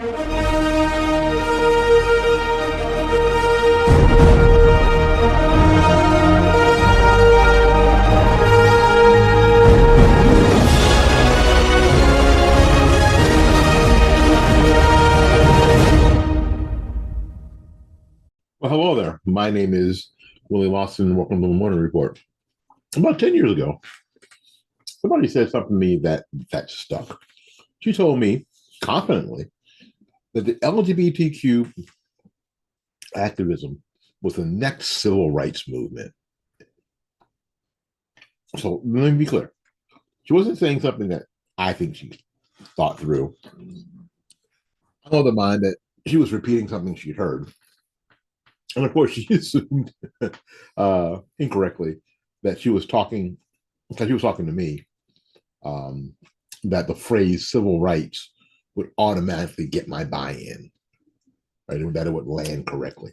Well, hello there. My name is Willie Lawson, and welcome to the Morning Report. About 10 years ago, somebody said something to me that stuck. She told me confidently that the LGBTQ activism was the next civil rights movement. So let me be clear. She wasn't saying something that I think she thought through. I know the mind that she was repeating something she'd heard. And of course, she assumed incorrectly that she was talking, because she was talking to me, that the phrase civil rights would automatically get my buy-in, right? And that it would land correctly.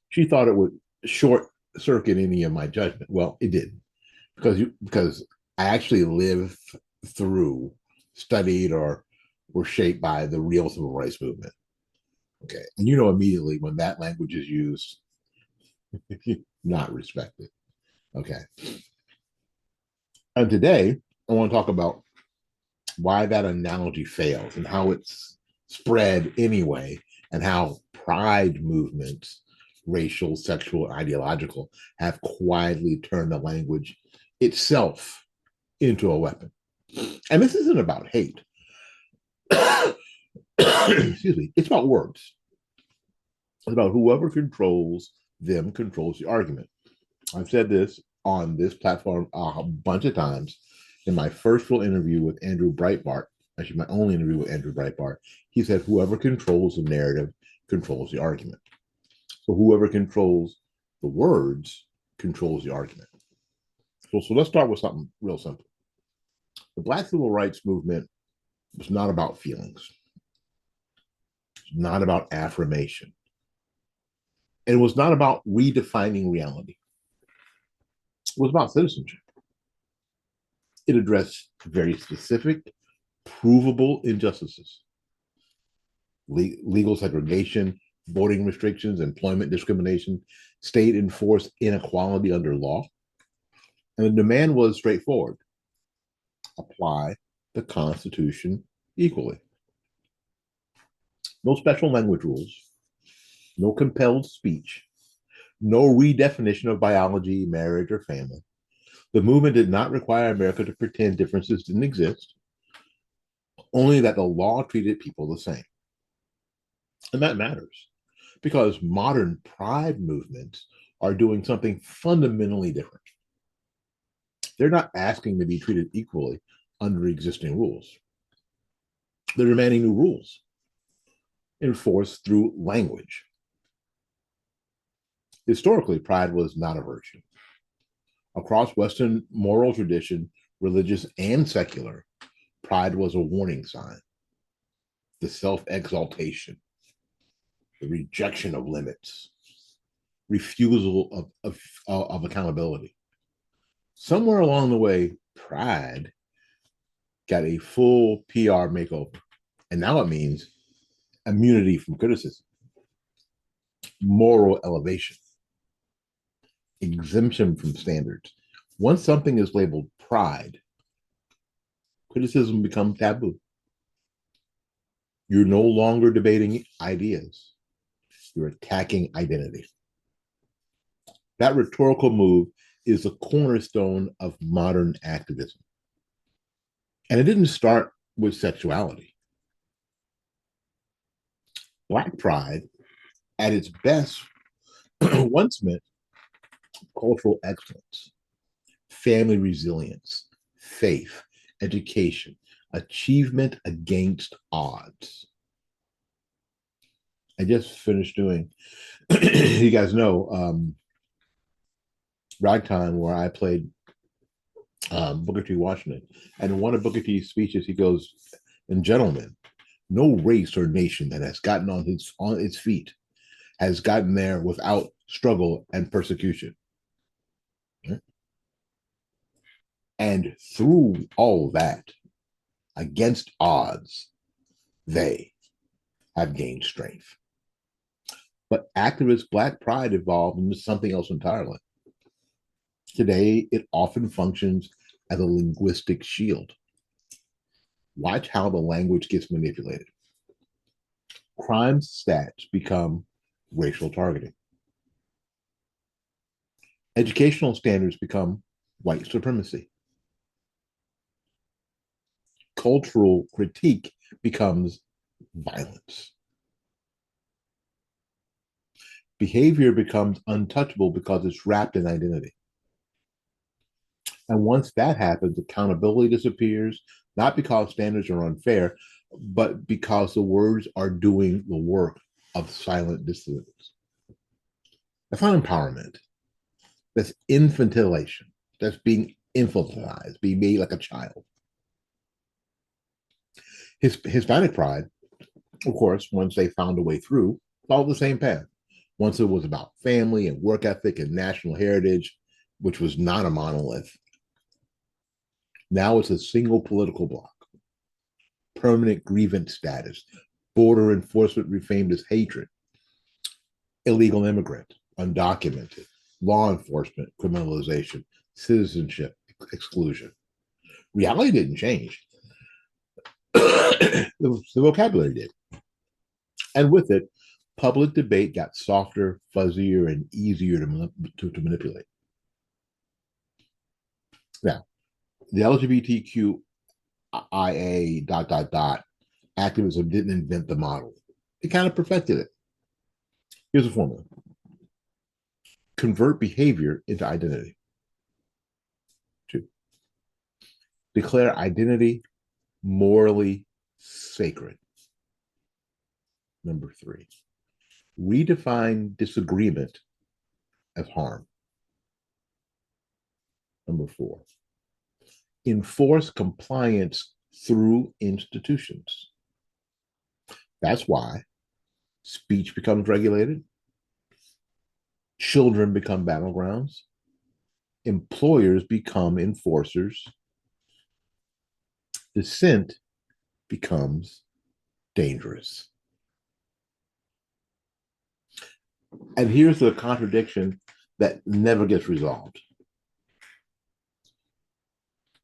She thought it would short circuit any of my judgment. Well, it didn't, because I actually lived through, studied, or were shaped by the real civil rights movement. Okay, and you know immediately when that language is used, not respected. Okay, and today I want to talk about why that analogy fails and how it's spread anyway, and how pride movements, racial, sexual, ideological, have quietly turned the language itself into a weapon. And this isn't about hate. Excuse me, it's about words. It's about whoever controls them controls the argument. I've said this on this platform a bunch of times. In my first real interview with Andrew Breitbart, actually my only interview with Andrew Breitbart, he said whoever controls the narrative controls the argument. So whoever controls the words controls the argument. So let's start with something real simple. The Black Civil Rights Movement was not about feelings. It's not about affirmation. And it was not about redefining reality. It was about citizenship. It addressed very specific, provable injustices: legal segregation, voting restrictions, employment discrimination, state enforced inequality under law. And the demand was straightforward: apply the Constitution equally. No special language rules, no compelled speech, no redefinition of biology, marriage, or family. The movement did not require America to pretend differences didn't exist, only that the law treated people the same. And that matters, because modern pride movements are doing something fundamentally different. They're not asking to be treated equally under existing rules. They're demanding new rules enforced through language. Historically, pride was not a virtue. Across Western moral tradition, religious and secular, pride was a warning sign: the self-exaltation, the rejection of limits, refusal of accountability. Somewhere along the way, pride got a full PR makeover, and now it means immunity from criticism, moral elevation, exemption from standards. Once something is labeled pride, criticism becomes taboo. You're no longer debating ideas. You're attacking identity. That rhetorical move is the cornerstone of modern activism. And it didn't start with sexuality. Black pride, at its best, once meant cultural excellence, family resilience, faith, education, achievement against odds. I just finished doing, you guys know, Ragtime, where I played Booker T. Washington. And in one of Booker T's speeches, he goes, "And gentlemen, no race or nation that has gotten on its feet has gotten there without struggle and persecution. And through all that, Against odds, they have gained strength. But activist Black pride evolved into something else entirely. Today, it often functions as a linguistic shield. Watch how the language gets manipulated. Crime stats become racial targeting. Educational standards become white supremacy. Cultural critique becomes violence. Behavior becomes untouchable because it's wrapped in identity. And once that happens, accountability disappears, not because standards are unfair, but because the words are doing the work of silent dissidents. That's not empowerment. That's infantilization. That's being infantilized, being made like a child. Hispanic Pride, of course, once they found a way through, followed the same path. Once it was about family and work ethic and national heritage, which was not a monolith. Now it's a single political bloc. Permanent grievance status, border enforcement reframed as hatred, illegal immigrant, undocumented, law enforcement criminalization, citizenship exclusion. Reality didn't change. The vocabulary did. And with it, public debate got softer, fuzzier, and easier to manipulate. Now, the LGBTQ activism didn't invent the model. It kind of perfected it. Here's a formula. Convert behavior into identity. 2, declare identity morally sacred. 3, redefine disagreement as harm. 4, enforce compliance through institutions. That's why speech becomes regulated, children become battlegrounds, employers become enforcers, dissent becomes dangerous. And here's the contradiction that never gets resolved.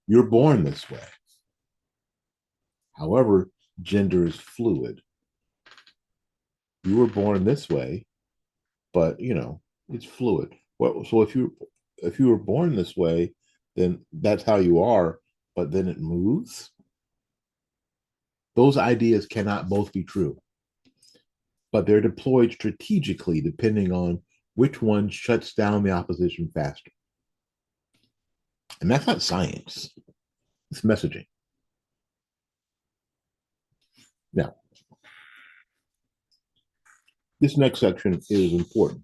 You're born this way. However, gender is fluid. You were born this way, but it's fluid. Well, so if you were born this way, then that's how you are, but then it moves. Those ideas cannot both be true, but they're deployed strategically depending on which one shuts down the opposition faster. And that's not science, it's messaging. Now, this next section is important.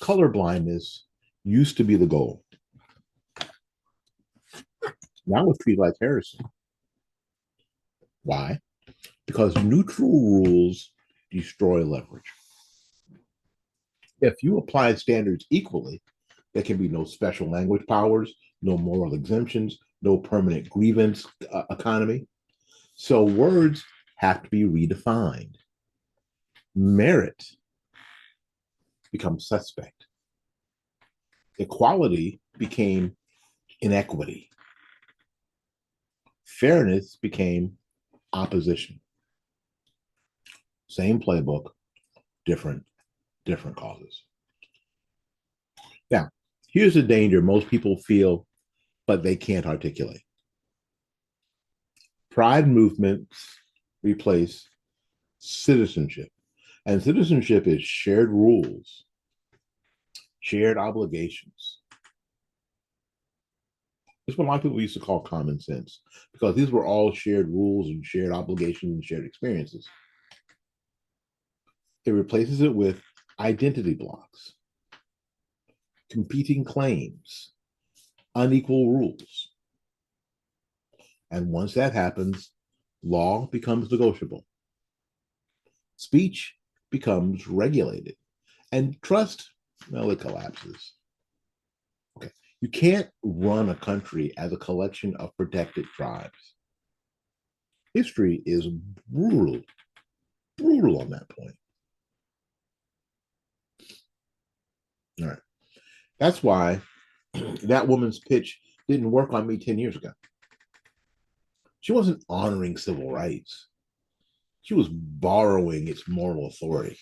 Color blindness used to be the goal. Now it's treated like heresy. Why? Because neutral rules destroy leverage. If you apply standards equally, there can be no special language powers, no moral exemptions, no permanent grievance economy. So words have to be redefined. Merit becomes suspect. Equality became inequity. Fairness became opposition. Same playbook, different causes. Now, here's the danger most people feel, but they can't articulate. Pride movements replace citizenship. And citizenship is shared rules, shared obligations. It's what a lot of people used to call common sense, because these were all shared rules and shared obligations and shared experiences. It replaces it with identity blocks, competing claims, unequal rules. And once that happens, law becomes negotiable. Speech becomes regulated. And trust, well, it collapses. Okay. You can't run a country as a collection of protected tribes. History is brutal, brutal on that point. All right. That's why that woman's pitch didn't work on me 10 years ago. She wasn't honoring civil rights. She was borrowing its moral authority.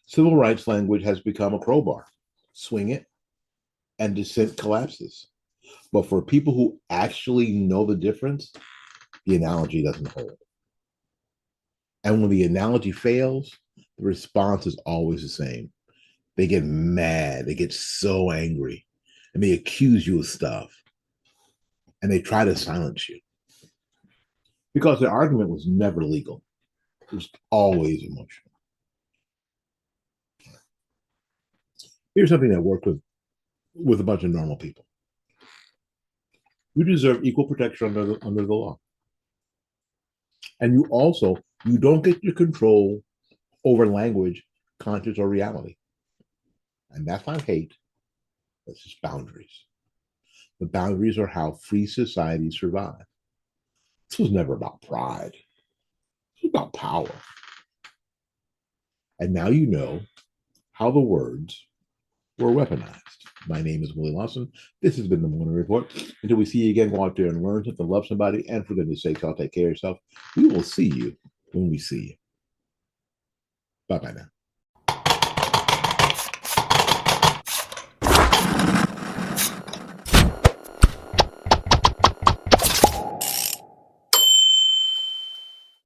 Civil rights language has become a crowbar. Swing it, and dissent collapses. But for people who actually know the difference, the analogy doesn't hold. And when the analogy fails, the response is always the same. They get mad, they get so angry, and they accuse you of stuff, and they try to silence you. Because the argument was never legal, it was always emotional. Here's something that worked with a bunch of normal people. You deserve equal protection under the law. And you don't get your control over language, conscience, or reality. And that's not hate, that's just boundaries. The boundaries are how free societies survive. This was never about pride. This was about power. And now you know how the words were weaponized. My name is Willie Lawson. This has been the Morning Report. Until we see you again, go out there and learn something, love somebody, and for goodness sake, y'all take care of yourself. We will see you when we see you. Bye-bye now.